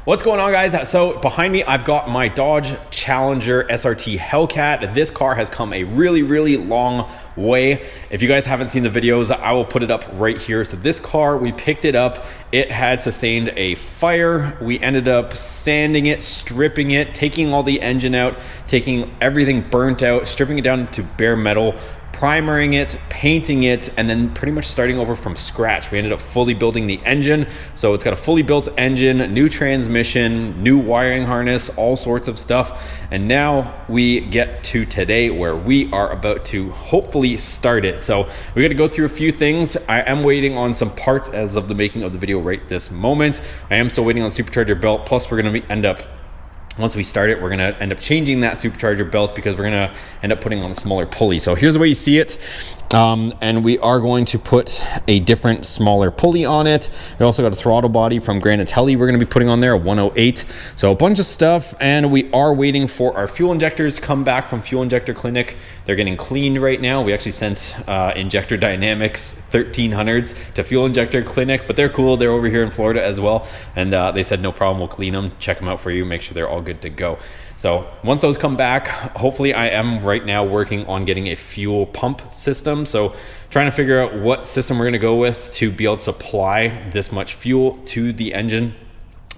What's going on, guys? So behind me, I've got my Dodge Challenger SRT Hellcat. This car has come a really long way. If you guys haven't seen the videos, I will put it up right here. So this car, we picked it up. It had sustained a fire. We ended up sanding it, stripping it, taking all the engine out, taking everything burnt out, stripping it down to bare metal, primering it, painting it, and then pretty much starting over from scratch. We ended up fully building the engine. So it's got a fully built engine, new transmission, new wiring harness, all sorts of stuff. And now we get to today where we are about to hopefully start it. So we got to go through a few things. I am waiting on some parts as of the making of the video right this moment. I am still waiting on the supercharger belt. Plus we're going to once we start it, we're gonna end up changing that supercharger belt because we're gonna end up putting on a smaller pulley. So here's the way you see it. And we are going to put a different smaller pulley on it. We also got a throttle body from Granite Heli we're gonna be putting on there, a 108. So a bunch of stuff, and we are waiting for our fuel injectors to come back from Fuel Injector Clinic. They're getting cleaned right now. We actually sent Injector Dynamics 1300s to Fuel Injector Clinic, but they're cool. They're over here in Florida as well. And they said no problem, we'll clean them, check them out for you, make sure they're all good to go. So once those come back, hopefully I am right now working on getting a fuel pump system. So trying to figure out what system we're gonna go with to be able to supply this much fuel to the engine.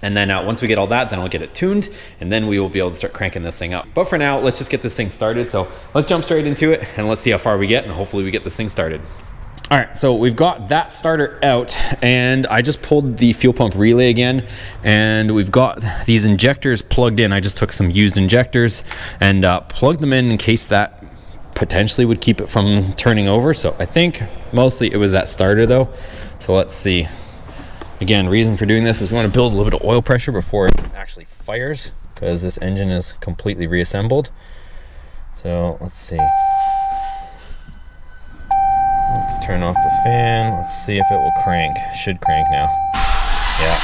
And then once we get all that, then I'll get it tuned, and then we will be able to start cranking this thing up. But for now, let's just get this thing started. So let's jump straight into it and let's see how far we get, and hopefully we get this thing started. All right, so we've got that starter out, and I just pulled the fuel pump relay again, and we've got these injectors plugged in. I just took some used injectors and plugged them in case that potentially would keep it from turning over. So I think mostly it was that starter though. So let's see. Again, reason for doing this is we want to build a little bit of oil pressure before it actually fires, because this engine is completely reassembled. So let's see. Let's turn off the fan. Let's see if it will crank. Should crank now. Yeah.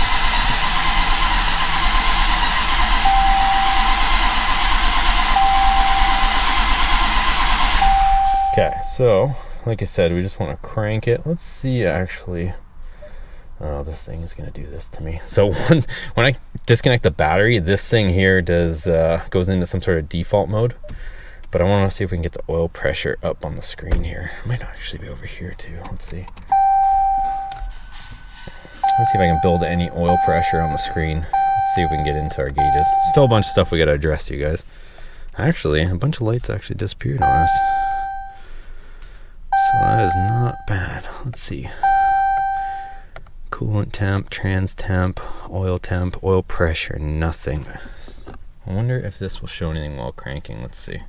Okay, so like I said, we just want to crank it. Let's see actually. Oh, this thing is going to do this to me. So when I disconnect the battery, this thing here goes into some sort of default mode. But I want to see if we can get the oil pressure up on the screen here. It might actually be over here too. Let's see. Let's see if I can build any oil pressure on the screen. Let's see if we can get into our gauges. Still a bunch of stuff we got to address, you guys. Actually, a bunch of lights actually disappeared on us. So that is not bad. Let's see. Coolant temp, trans temp, oil pressure, nothing. I wonder if this will show anything while cranking. Let's see.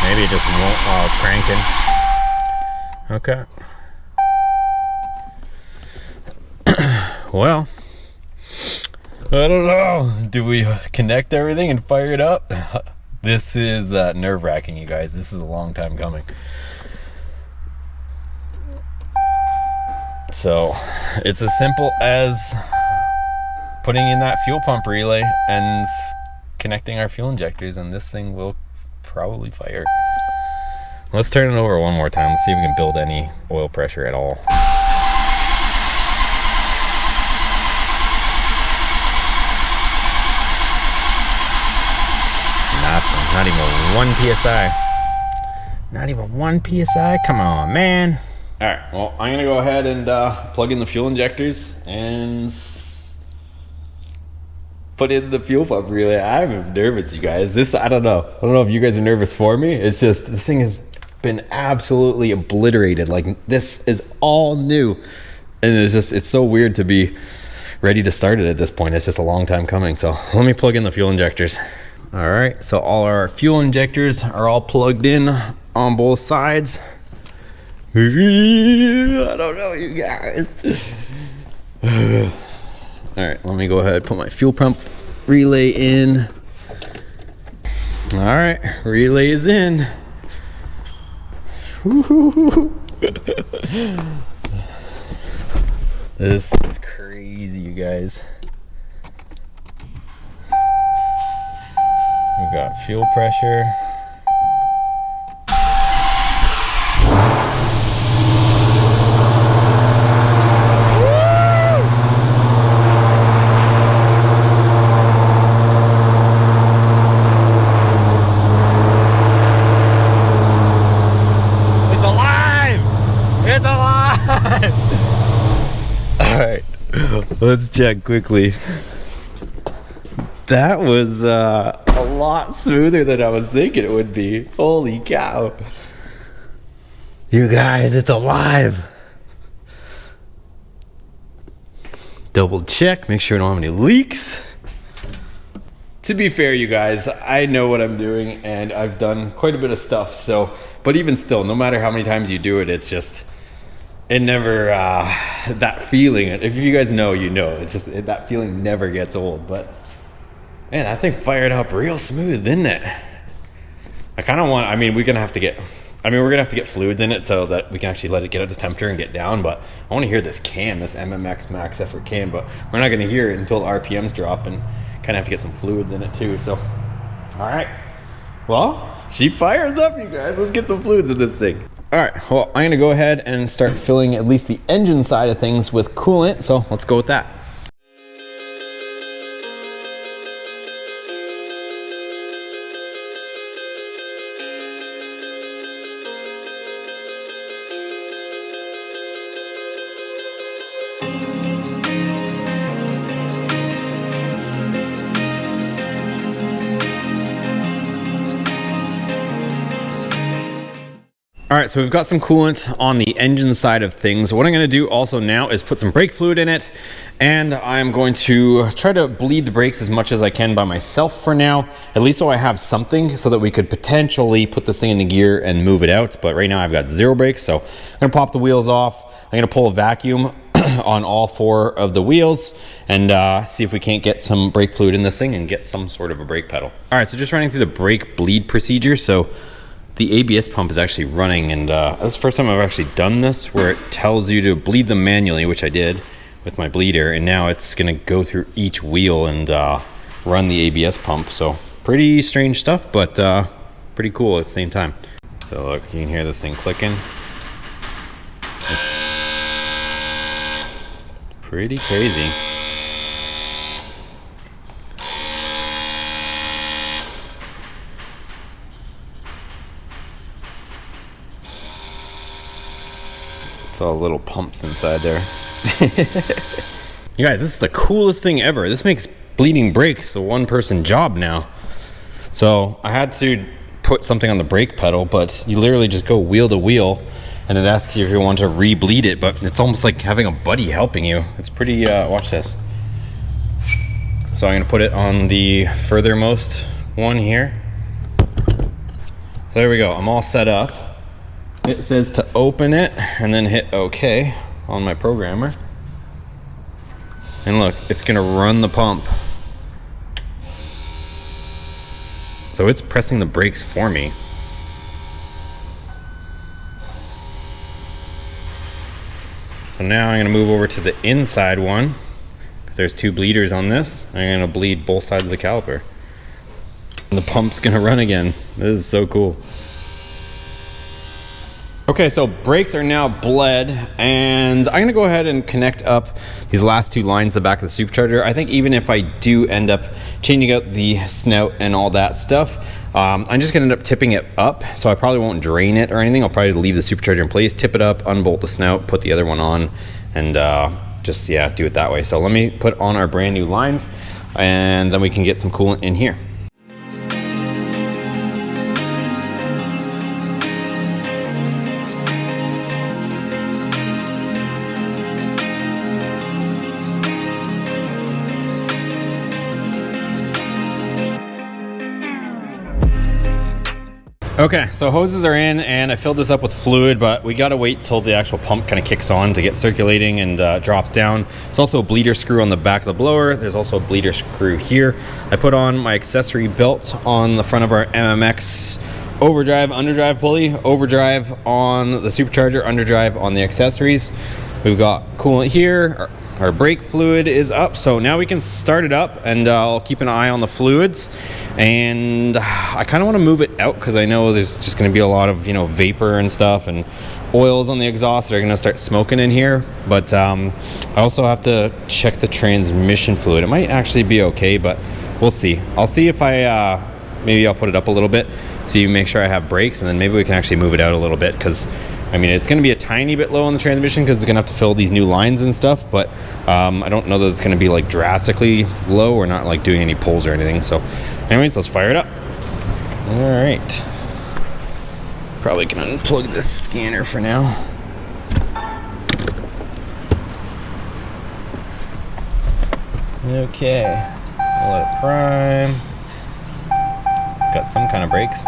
Maybe it just won't while it's cranking. Okay. Well, I don't know. Do we connect everything and fire it up? This is nerve-wracking, you guys. This is a long time coming. So it's as simple as putting in that fuel pump relay and connecting our fuel injectors, and this thing will probably fire. Let's turn it over one more time. Let's see if we can build any oil pressure at all. Nothing. Not even 1 psi. Not even 1 psi. Come on, man. All right, well, I'm gonna go ahead and plug in the fuel injectors and put in the fuel pump relay. I'm nervous, you guys. I don't know if you guys are nervous for me. It's just, this thing has been absolutely obliterated. Like, this is all new. And it's so weird to be ready to start it at this point. It's just a long time coming. So let me plug in the fuel injectors. All right, so all our fuel injectors are all plugged in on both sides. I don't know, you guys. All right, let me go ahead and put my fuel pump relay in. All right, relay is in. This is crazy, you guys. We got fuel pressure. Let's check quickly. That was a lot smoother than I was thinking it would be. Holy cow. You guys, it's alive. Double check, make sure we don't have any leaks. To be fair, you guys, I know what I'm doing and I've done quite a bit of stuff. So, but even still, no matter how many times you do it, it's just, it never, that feeling, if you guys know, you know, it's just, that feeling never gets old. But man, that thing fired up real smooth, didn't it? I kind of want, I mean, we're going to have to get fluids in it so that we can actually let it get up to temperature and get down. But I want to hear this cam, this MMX max effort cam, but we're not going to hear it until the RPMs drop, and kind of have to get some fluids in it too. So, all right. Well, she fires up, you guys. Let's get some fluids in this thing. All right, well, I'm going to go ahead and start filling at least the engine side of things with coolant. So let's go with that. All right, so we've got some coolant on the engine side of things. What I'm gonna do also now is put some brake fluid in it, and I'm going to try to bleed the brakes as much as I can by myself for now, at least so I have something so that we could potentially put this thing into gear and move it out. But right now I've got zero brakes, so I'm gonna pop the wheels off. I'm gonna pull a vacuum on all 4 of the wheels and see if we can't get some brake fluid in this thing and get some sort of a brake pedal. All right, so just running through the brake bleed procedure. So the ABS pump is actually running, and that's the first time I've actually done this, where it tells you to bleed them manually, which I did with my bleeder, and now it's gonna go through each wheel and run the ABS pump. So pretty strange stuff, but pretty cool at the same time. So look, you can hear this thing clicking. Pretty crazy. All little pumps inside there. You guys, this is the coolest thing ever. This makes bleeding brakes a one-person job now. So I had to put something on the brake pedal, but you literally just go wheel to wheel and it asks you if you want to re-bleed it, but it's almost like having a buddy helping you. It's pretty, watch this. So I'm gonna put it on the furthermost one here. So there we go, I'm all set up. It says to open it and then hit OK on my programmer. And look, it's gonna run the pump. So it's pressing the brakes for me. So now I'm gonna move over to the inside one, because there's 2 bleeders on this. I'm gonna bleed both sides of the caliper. And the pump's gonna run again. This is so cool. Okay, so brakes are now bled, and I'm gonna go ahead and connect up these last 2 lines to the back of the supercharger. I think even if I do end up changing out the snout and all that stuff, I'm just gonna end up tipping it up, so I probably won't drain it or anything. I'll probably leave the supercharger in place, tip it up, unbolt the snout, put the other one on, and just, yeah, do it that way. So let me put on our brand new lines, and then we can get some coolant in here. Okay, so hoses are in, and I filled this up with fluid, but we gotta wait till the actual pump kind of kicks on to get circulating and drops down. There's also a bleeder screw on the back of the blower. There's also a bleeder screw here. I put on my accessory belt on the front of our MMX overdrive, underdrive pulley, overdrive on the supercharger, underdrive on the accessories. We've got coolant here. Our brake fluid is up, so now we can start it up, and I'll keep an eye on the fluids. And I kind of want to move it out because I know there's just going to be a lot of, you know, vapor and stuff and oils on the exhaust that are going to start smoking in here. But I also have to check the transmission fluid. It might actually be okay, but we'll see. I'll see if maybe I'll put it up a little bit, see, make sure I have brakes, and then maybe we can actually move it out a little bit, because I mean, it's going to be a tiny bit low on the transmission because it's going to have to fill these new lines and stuff, but I don't know that it's going to be like drastically low or not like doing any pulls or anything. So anyways, let's fire it up. All right. Probably can unplug this scanner for now. Okay, I'll let it prime. Got some kind of brakes.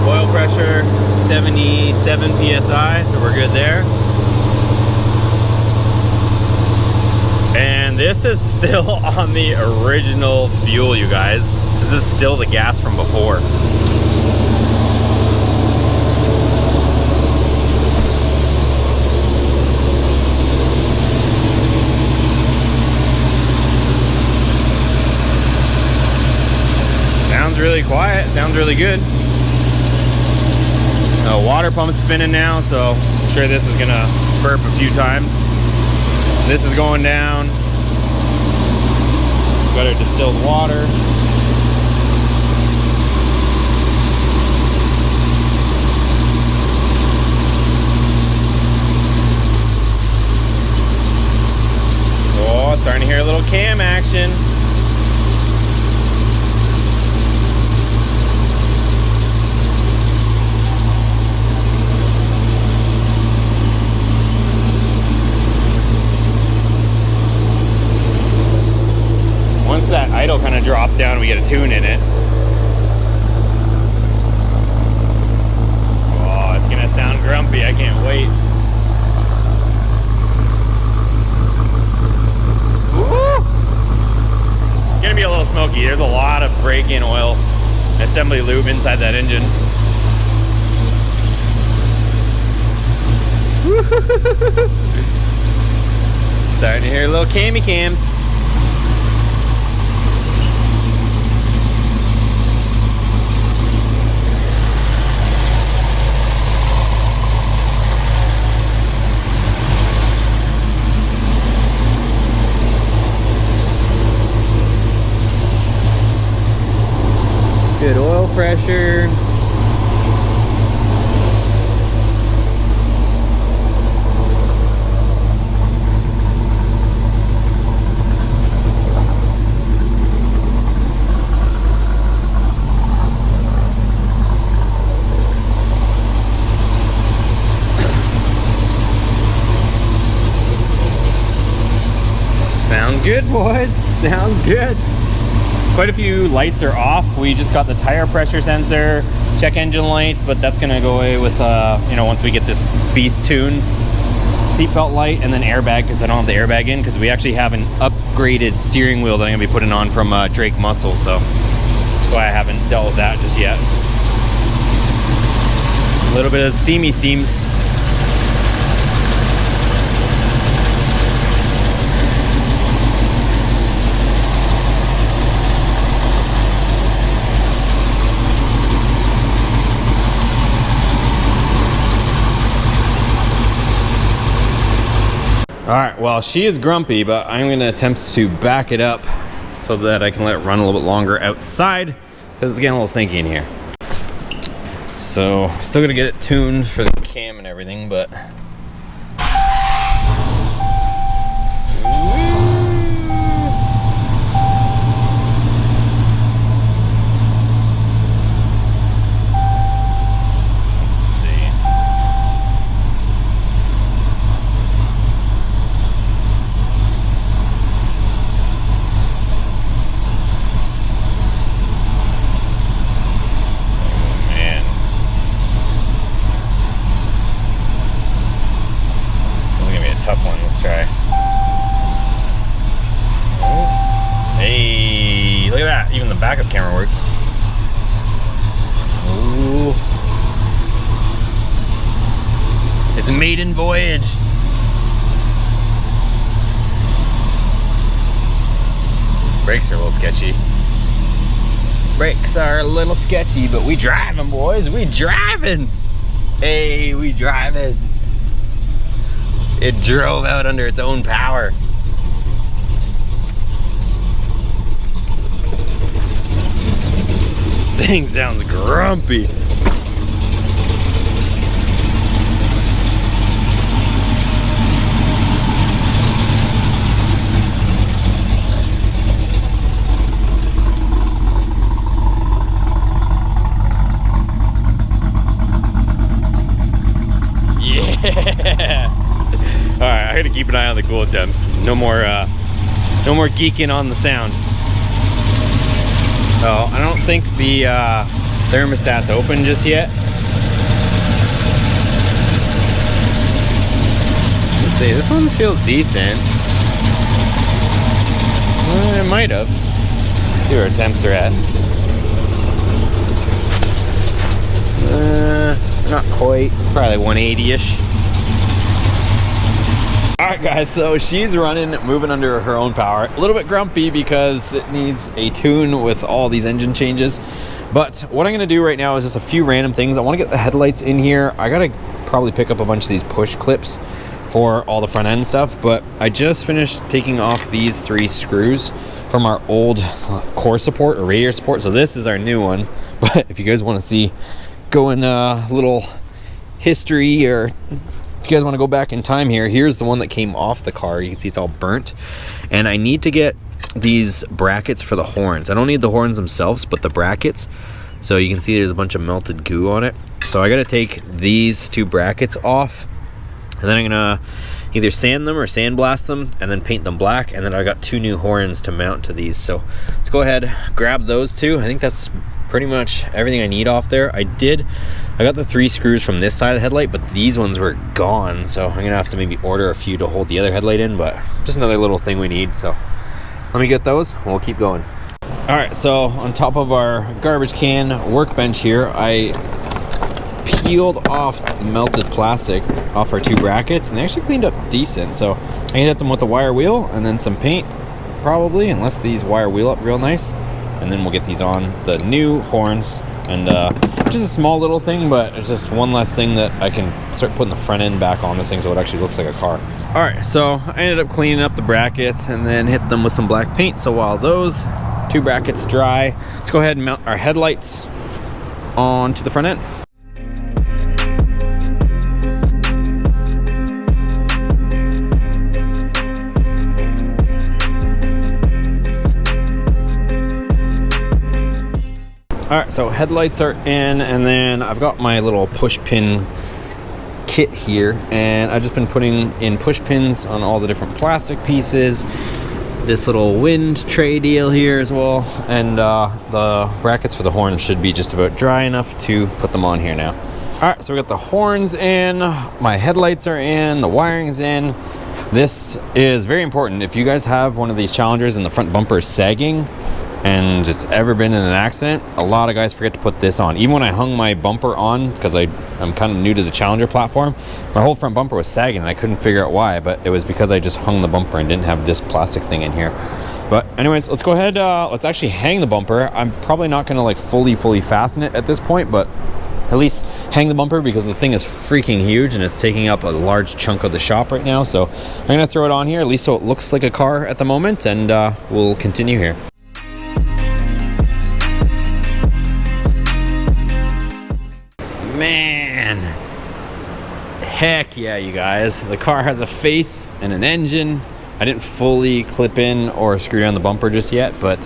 Oil pressure 77 psi, so we're good there. And this is still on the original fuel, you guys. This is still the gas from before. Sounds really quiet, sounds really good. The water pump's spinning now, so I'm sure this is gonna burp a few times. This is going down. Got our distilled water. Oh, starting to hear a little cam action. Once that idle kind of drops down, we get a tune in it. Oh, it's gonna sound grumpy. I can't wait. Woo! It's gonna be a little smoky. There's a lot of break-in oil, assembly lube inside that engine. Starting to hear little cammy cams. Good oil pressure. Sounds good, boys. Sounds good. Quite a few lights are off. We just got the tire pressure sensor, check engine lights, but that's gonna go away with, you know, once we get this beast tuned. Seatbelt light and then airbag, because I don't have the airbag in, because we actually have an upgraded steering wheel that I'm gonna be putting on from Drake Muscle, so that's why I haven't dealt with that just yet. A little bit of steams. All right, well, she is grumpy, but I'm gonna attempt to back it up so that I can let it run a little bit longer outside because it's getting a little stinky in here. So, still gonna get it tuned for the cam and everything, but tough one. Let's try. Hey, look at that. Even the backup camera worked. Ooh. It's a maiden voyage. Brakes are a little sketchy. Brakes are a little sketchy, but we driving, boys. We driving. Hey, we driving. It drove out under its own power. This thing sounds grumpy. Yeah. All right, I gotta keep an eye on the coolant temps. No more geeking on the sound. Oh, I don't think the thermostat's open just yet. Let's see, this one feels decent. Well, it might have. Let's see where our temps are at. Not quite, probably 180-ish. All right, guys, so she's running, moving under her own power. A little bit grumpy because it needs a tune with all these engine changes. But what I'm gonna do right now is just a few random things. I wanna get the headlights in here. I gotta probably pick up a bunch of these push clips for all the front end stuff, but I just finished taking off these 3 screws from our old core support or radiator support. So this is our new one. But if you guys wanna see, go in a little history, or if you guys want to go back in time here, here's the one that came off the car. You can see it's all burnt, and I need to get these brackets for the horns. I don't need the horns themselves, but the brackets. So you can see there's a bunch of melted goo on it. So I got to take these 2 brackets off, and then I'm gonna either sand them or sandblast them and then paint them black, and then I got 2 new horns to mount to these. So let's go ahead, grab those 2. I think that's pretty much everything I need off there. I got the 3 screws from this side of the headlight, but these ones were gone, so I'm gonna have to maybe order a few to hold the other headlight in, but just another little thing we need. So let me get those and we'll keep going. All right, so on top of our garbage can workbench here, I peeled off the melted plastic off our 2 brackets, and they actually cleaned up decent. So I can hit them with a wire wheel and then some paint, probably, unless these wire wheel up real nice. And then we'll get these on the new horns, and just a small little thing, but it's just one less thing that I can start putting the front end back on this thing so it actually looks like a car. All right, so I ended up cleaning up the brackets and then hit them with some black paint. So while those 2 brackets dry, let's go ahead and mount our headlights onto the front end. All right, so headlights are in, and then I've got my little push pin kit here, and I've just been putting in push pins on all the different plastic pieces, this little wind tray deal here as well, and the brackets for the horns should be just about dry enough to put them on here now. All right, so we got the horns in, my headlights are in, the wiring's in. This is very important. If you guys have one of these Challengers and the front bumper is sagging, and it's ever been in an accident, a lot of guys forget to put this on. Even when I hung my bumper on, because I'm kind of new to the Challenger platform, my whole front bumper was sagging and I couldn't figure out why, but it was because I just hung the bumper and didn't have this plastic thing in here. But anyways, let's go ahead, let's actually hang the bumper. I'm probably not gonna like fully fasten it at this point, but at least hang the bumper because the thing is freaking huge and it's taking up a large chunk of the shop right now. So I'm gonna throw it on here, at least so it looks like a car at the moment, and we'll continue here. Man, heck yeah, you guys. The car has a face and an engine. I didn't fully clip in or screw on the bumper just yet, but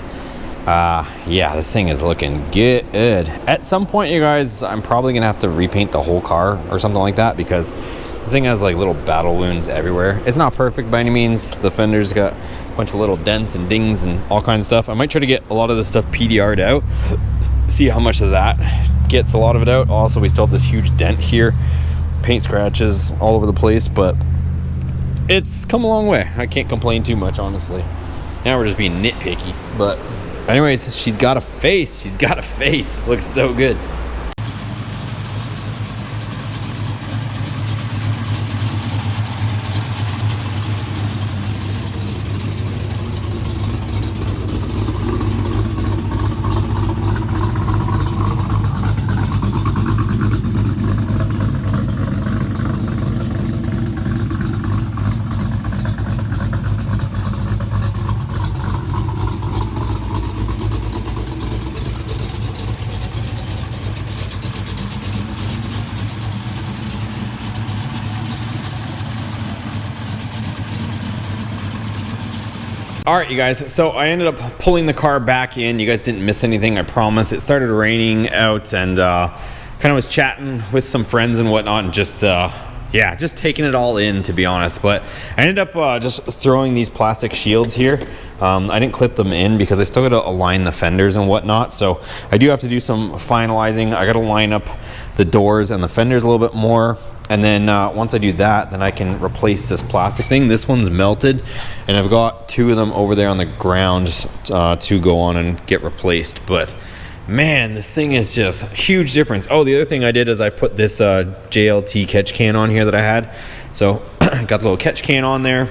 yeah, this thing is looking good. At some point, you guys, I'm probably gonna have to repaint the whole car or something like that, because this thing has like little battle wounds everywhere. It's not perfect by any means. The fender's got a bunch of little dents and dings and all kinds of stuff. I might try to get a lot of this stuff PDR'd out, see how much of that gets a lot of it out. Also, we still have this huge dent here, paint scratches all over the place, but it's come a long way. I can't complain too much, honestly. Now we're just being nitpicky, but anyways, she's got a face. She's got a face. Looks so good. All right, you guys, so I ended up pulling the car back in. You guys didn't miss anything, I promise. It started raining out, and kind of was chatting with some friends and whatnot, and just yeah, just taking it all in, to be honest. But I ended up just throwing these plastic shields here. I didn't clip them in because I still got to align the fenders and whatnot. So I do have to do some finalizing. I got to line up the doors and the fenders a little bit more. And then once I do that, then I can replace this plastic thing. This one's melted, and I've got 2 of them over there on the ground to go on and get replaced. But man, this thing is just a huge difference. Oh, the other thing I did is I put this JLT catch can on here that I had. So got the little catch can on there,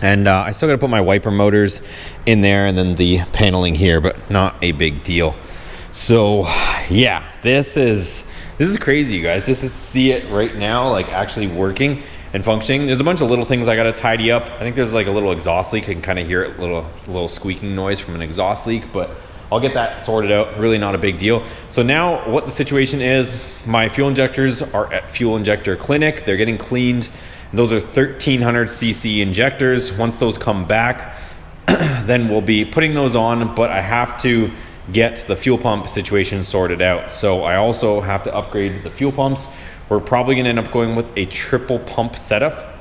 and I still got to put my wiper motors in there and then the paneling here, but not a big deal. So yeah, this is crazy, you guys, just to see it right now, like actually working and functioning. There's a bunch of little things I got to tidy up. I think there's like a little exhaust leak. I can kind of hear it, little squeaking noise from an exhaust leak, but I'll get that sorted out. Really not a big deal. So now what the situation is, my fuel injectors are at Fuel Injector Clinic. They're getting cleaned. Those are 1300 cc injectors. Once those come back, then we'll be putting those on, but I have to get the fuel pump situation sorted out. So I also have to upgrade the fuel pumps. We're probably gonna end up going with a triple pump setup.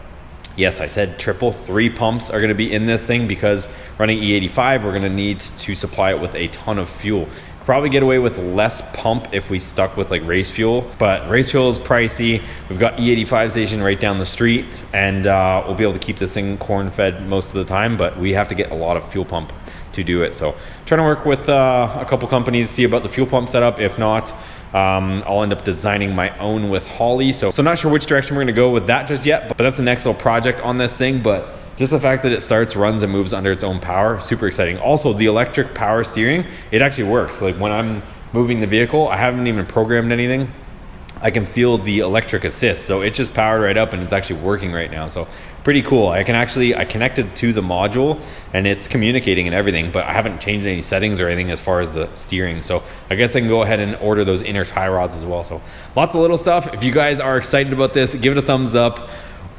Yes, I said triple. 3 pumps are gonna be in this thing because running E85, we're gonna need to supply it with a ton of fuel. Probably get away with less pump if we stuck with like race fuel, but race fuel is pricey. We've got E85 station right down the street, and we'll be able to keep this thing corn fed most of the time, but we have to get a lot of fuel pump to do it. So trying to work with a couple companies, see about the fuel pump setup. If not, I'll end up designing my own with Holly. So not sure which direction we're gonna go with that just yet, but that's the next little project on this thing. But just the fact that it starts, runs, and moves under its own power, super exciting. Also, the electric power steering, it actually works. Like when I'm moving the vehicle, I haven't even programmed anything. I can feel the electric assist. So it just powered right up and it's actually working right now. So pretty cool. I connected to the module and it's communicating and everything, but I haven't changed any settings or anything as far as the steering. So I guess I can go ahead and order those inner tie rods as well. So lots of little stuff. If you guys are excited about this, give it a thumbs up.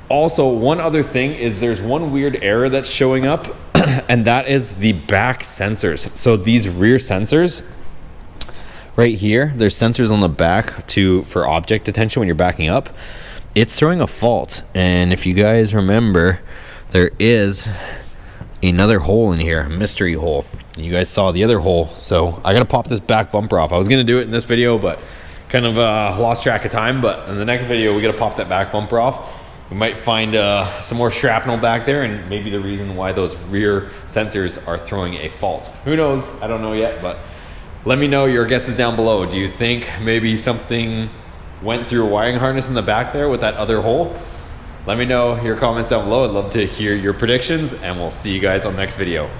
Also, one other thing is there's one weird error that's showing up, and that is the back sensors. So these rear sensors right here, there's sensors on the back for object detection when you're backing up. It's throwing a fault, and if you guys remember, there is another hole in here, a mystery hole. You guys saw the other hole, so I gotta pop this back bumper off. I was gonna do it in this video, but kind of lost track of time. But in the next video, we gotta pop that back bumper off. We might find some more shrapnel back there, and maybe the reason why those rear sensors are throwing a fault. Who knows? I don't know yet, but let me know your guesses down below. Do you think maybe something went through a wiring harness in the back there with that other hole? Let me know your comments down below. I'd love to hear your predictions, and we'll see you guys on the next video.